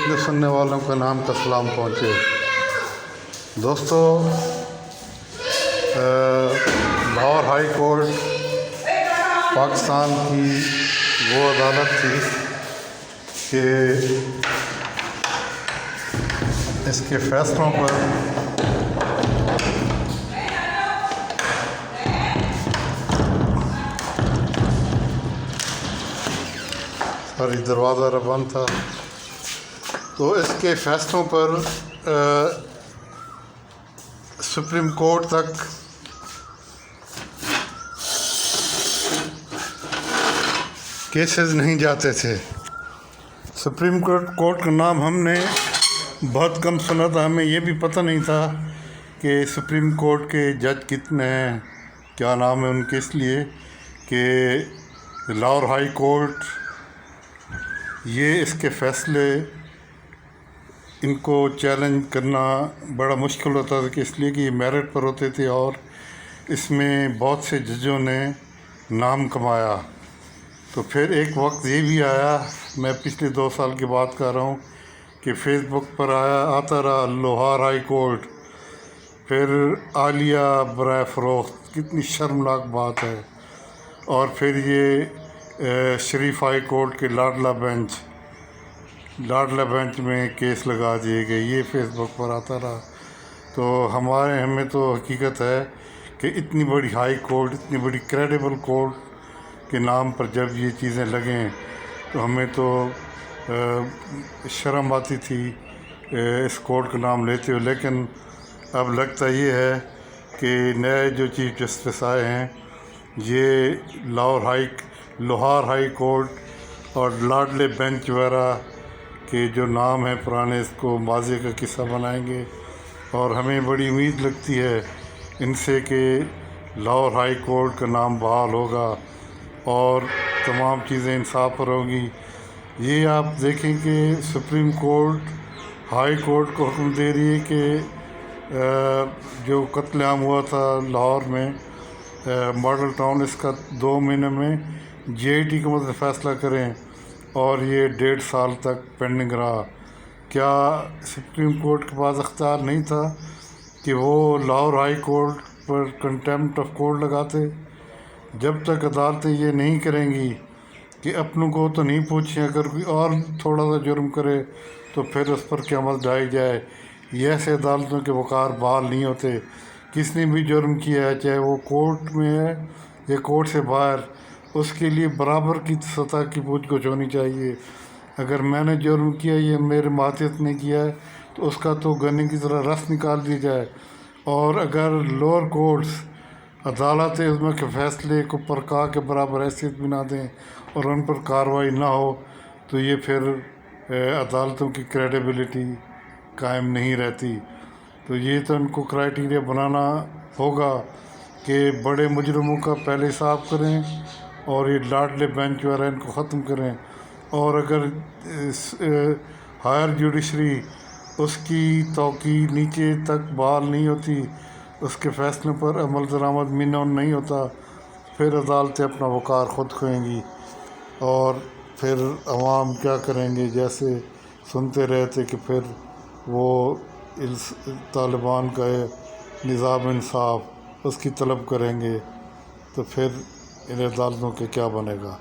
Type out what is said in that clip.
دیکھنے سننے والوں کا نام کا سلام پہنچے۔ دوستو، لاہور ہائی کورٹ پاکستان کی وہ عدالت تھی کہ اس کے فیصلوں پر دروازہ بند تھا، تو اس کے فیصلوں پر سپریم کورٹ تک کیسز نہیں جاتے تھے۔ سپریم کورٹ کا نام ہم نے بہت کم سنا تھا، ہمیں یہ بھی پتہ نہیں تھا کہ سپریم کورٹ کے جج کتنے ہیں، کیا نام ہے ان کے، اس لیے کہ لاہور ہائی کورٹ یہ اس کے فیصلے ان کو چیلنج کرنا بڑا مشکل ہوتا تھا، کہ اس لیے کہ یہ میرٹ پر ہوتے تھے اور اس میں بہت سے ججوں نے نام کمایا۔ تو پھر ایک وقت یہ بھی آیا، میں پچھلے 2 سال کی بات کر رہا ہوں، کہ فیس بک پر آتا رہا لاہور ہائی کورٹ، پھر عالیہ برائے فروخت، کتنی شرمناک بات ہے، اور پھر یہ شریف ہائی کورٹ کے لاڈلہ بینچ میں کیس لگا دیے گئے، یہ فیس بک پر آتا رہا۔ تو ہمیں تو حقیقت ہے کہ اتنی بڑی ہائی کورٹ، اتنی بڑی کریڈیبل کورٹ کے نام پر جب یہ چیزیں لگیں تو ہمیں تو شرم آتی تھی اس کورٹ کا نام لیتے ہوئے۔ لیکن اب لگتا یہ ہے کہ نئے جو چیف جسٹس آئے ہیں، یہ لاہور ہائی کورٹ اور لاڈلے بینچ وغیرہ کے جو نام ہیں پرانے، اس کو ماضی کا قصہ بنائیں گے، اور ہمیں بڑی امید لگتی ہے ان سے کہ لاہور ہائی کورٹ کا نام بحال ہوگا اور تمام چیزیں انصاف پر ہوں گی۔ یہ آپ دیکھیں کہ سپریم کورٹ ہائی کورٹ کو حکم دے رہی ہے کہ جو قتل عام ہوا تھا لاہور میں ماڈل ٹاؤن، اس کا 2 مہینے میں GIT کو مطلب فیصلہ کریں، اور یہ 1.5 سال تک پینڈنگ رہا۔ کیا سپریم کورٹ کے پاس اختیار نہیں تھا کہ وہ Lahore high court per contempt of court لگاتے؟ جب تک عدالتیں یہ نہیں کریں گی کہ اپنوں کو تو نہیں پوچھیں، اگر کوئی اور تھوڑا سا جرم کرے تو پھر اس پر کیا عمل ڈھائی جائے، یہ ایسے عدالتوں کے وقار بحال نہیں ہوتے۔ کس نے بھی جرم کیا ہے، چاہے وہ کورٹ میں ہے یا کورٹ سے باہر، اس کے لیے برابر کی سطح کی پوچھ گچھ ہونی چاہیے۔ اگر میں نے جرم کیا، یہ میرے ماتحت نے کیا ہے، تو اس کا تو گنے کی طرح رس نکال دی جائے، اور اگر لوور کورٹس عدالتیں اس میں کے فیصلے کو پرکا کے برابر حیثیت بھی نہ دیں اور ان پر کارروائی نہ ہو، تو یہ پھر عدالتوں کی کریڈیبلٹی قائم نہیں رہتی۔ تو یہ تو ان کو کرائیٹیریا بنانا ہوگا کہ بڑے مجرموں کا پہلے حساب کریں، اور یہ لاڈلے بینچ وغیرہ ان کو ختم کریں، اور اگر ہائر جوڈیشری اس کی توقیع نیچے تک بحال نہیں ہوتی، اس کے فیصلوں پر عمل درآمد مینون نہیں ہوتا، پھر عدالتیں اپنا وقار خود کھوئیں گی، اور پھر عوام کیا کریں گے، جیسے سنتے رہے تھے کہ پھر وہ طالبان کا نظام انصاف اس کی طلب کریں گے، تو پھر ان عدالتوں کے کیا بنے گا۔